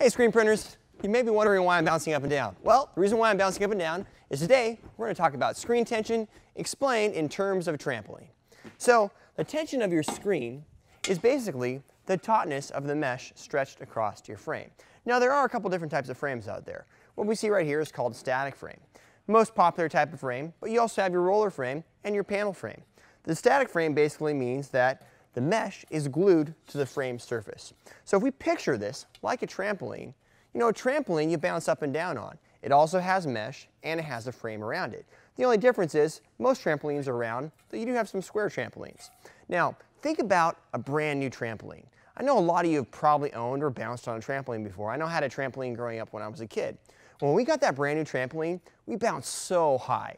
Hey screen printers, you may be wondering why I'm bouncing up and down. Well, the reason why I'm bouncing up and down is today we're going to talk about screen tension explained in terms of a trampoline. So the tension of your screen is basically the tautness of the mesh stretched across your frame. Now there are a couple different types of frames out there. What we see right here is called a static frame. Most popular type of frame, but you also have your roller frame and your panel frame. The static frame basically means that the mesh is glued to the frame surface. So if we picture this like a trampoline, you know, a trampoline you bounce up and down on. It also has mesh and it has a frame around it. The only difference is most trampolines are round, but you do have some square trampolines. Now, think about a brand new trampoline. I know a lot of you have probably owned or bounced on a trampoline before. I know I had a trampoline growing up when I was a kid. When we got that brand new trampoline, we bounced so high.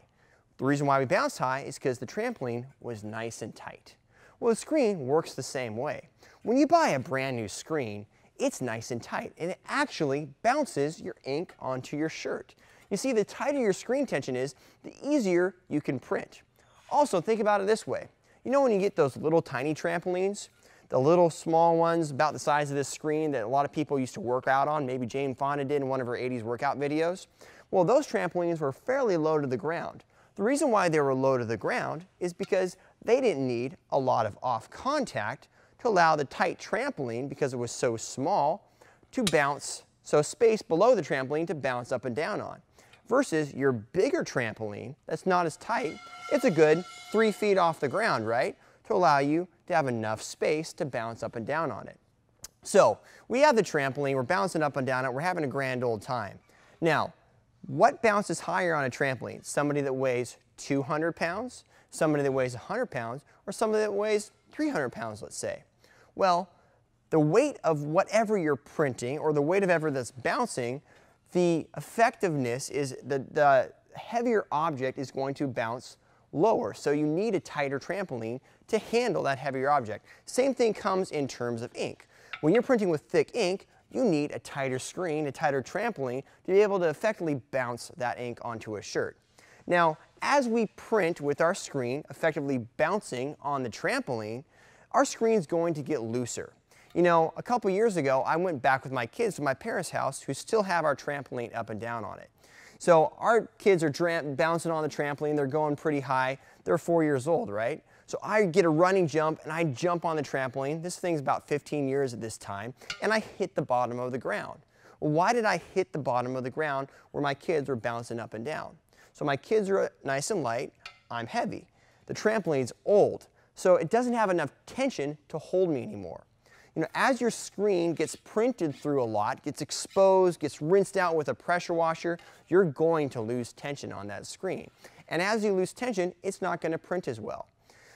The reason why we bounced high is because the trampoline was nice and tight. Well, the screen works the same way. When you buy a brand new screen, it's nice and tight, and it actually bounces your ink onto your shirt. You see, the tighter your screen tension is, the easier you can print. Also, think about it this way. You know when you get those little tiny trampolines, the little small ones about the size of this screen that a lot of people used to work out on, maybe Jane Fonda did in one of her 80s workout videos? Well, those trampolines were fairly low to the ground. The reason why they were low to the ground is because they didn't need a lot of off contact to allow the tight trampoline, because it was so small, to bounce, so space below the trampoline to bounce up and down on. Versus your bigger trampoline that's not as tight, it's a good 3 feet off the ground, right? To allow you to have enough space to bounce up and down on it. So we have the trampoline, we're bouncing up and down it, we're having a grand old time. Now, what bounces higher on a trampoline? Somebody that weighs 200 pounds, somebody that weighs 100 pounds, or somebody that weighs 300 pounds, let's say. Well, the weight of whatever you're printing, or the weight of whatever that's bouncing, the effectiveness is the heavier object is going to bounce lower. So you need a tighter trampoline to handle that heavier object. Same thing comes in terms of ink. When you're printing with thick ink, you need a tighter screen, a tighter trampoline to be able to effectively bounce that ink onto a shirt. Now, as we print with our screen effectively bouncing on the trampoline, our screen's going to get looser. You know, a couple years ago, I went back with my kids to my parents' house who still have our trampoline up and down on it. So our kids are bouncing on the trampoline, they're going pretty high, they're 4 years old, right? So I get a running jump and I jump on the trampoline. This thing's about 15 years at this time, and I hit the bottom of the ground. Well, why did I hit the bottom of the ground where my kids were bouncing up and down? So my kids are nice and light, I'm heavy. The trampoline's old, so it doesn't have enough tension to hold me anymore. You know, as your screen gets printed through a lot, gets exposed, gets rinsed out with a pressure washer, you're going to lose tension on that screen. And as you lose tension, it's not going to print as well.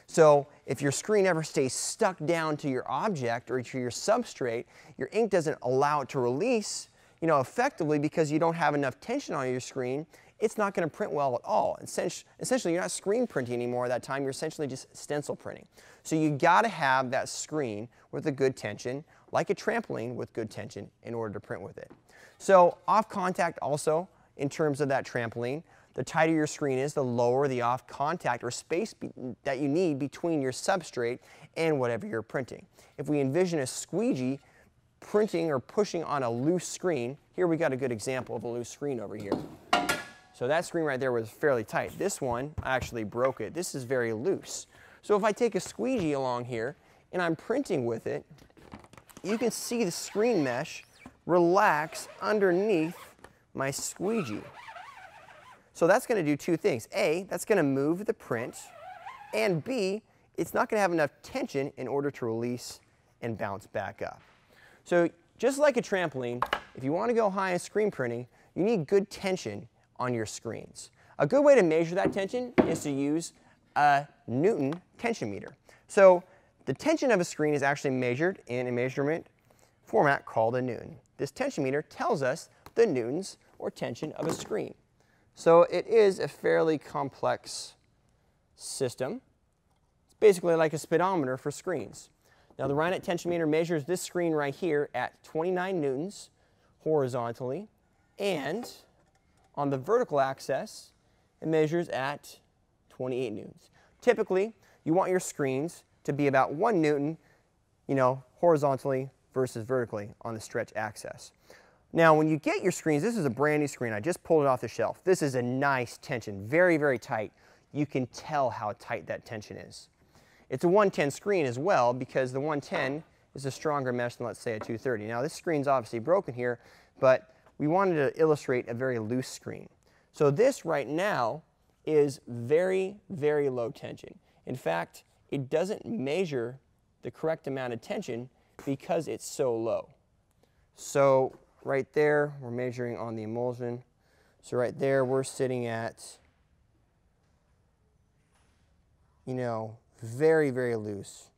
So if your screen ever stays stuck down to your object or to your substrate, your ink doesn't allow it to release, you know, effectively because you don't have enough tension on your screen, it's not going to print well at all. Essentially, you're not screen printing anymore at that time, you're essentially just stencil printing. So you got to have that screen with a good tension, like a trampoline with good tension, in order to print with it. So off contact also, in terms of that trampoline, the tighter your screen is, the lower the off contact or space that you need between your substrate and whatever you're printing. If we envision a squeegee printing or pushing on a loose screen, here we got a good example of a loose screen over here. So that screen right there was fairly tight. This one, I actually broke it. This is very loose. So if I take a squeegee along here and I'm printing with it, you can see the screen mesh relax underneath my squeegee. So that's going to do two things. A, that's going to move the print, and B, it's not going to have enough tension in order to release and bounce back up. So just like a trampoline, if you want to go high in screen printing, you need good tension on your screens. A good way to measure that tension is to use a Newton tension meter. So the tension of a screen is actually measured in a measurement format called a Newton. This tension meter tells us the newtons or tension of a screen. So it is a fairly complex system. It's basically like a speedometer for screens. Now the Rhinet tension meter measures this screen right here at 29 newtons horizontally, and on the vertical axis, it measures at 28 newtons. Typically, you want your screens to be about 1 newton, you know, horizontally versus vertically on the stretch axis. Now, when you get your screens, this is a brand new screen. I just pulled it off the shelf. This is a nice tension, very, very tight. You can tell how tight that tension is. It's a 110 screen as well because the 110 is a stronger mesh than, let's say, a 230. Now, this screen's obviously broken here, but we wanted to illustrate a very loose screen. So this right now is very, very low tension. In fact, it doesn't measure the correct amount of tension because it's so low. So right there, we're measuring on the emulsion. So right there, we're sitting at, you know, very, very loose.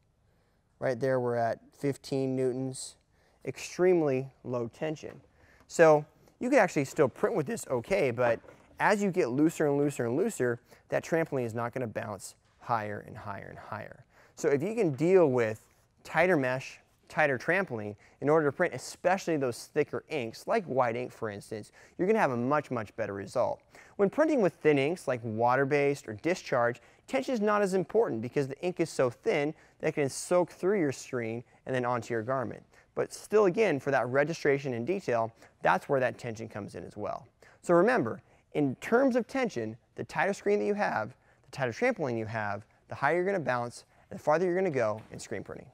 Right there, we're at 15 newtons, extremely low tension. So you can actually still print with this okay, but as you get looser and looser and looser, that trampoline is not going to bounce higher and higher and higher. So if you can deal with tighter mesh, tighter trampoline in order to print, especially those thicker inks, like white ink for instance, you're going to have a much, much better result. When printing with thin inks like water-based or discharge, tension is not as important because the ink is so thin that it can soak through your screen and then onto your garment. But still, again, for that registration and detail, that's where that tension comes in as well. So remember, in terms of tension, the tighter screen that you have, the tighter trampoline you have, the higher you're going to bounce, and the farther you're going to go in screen printing.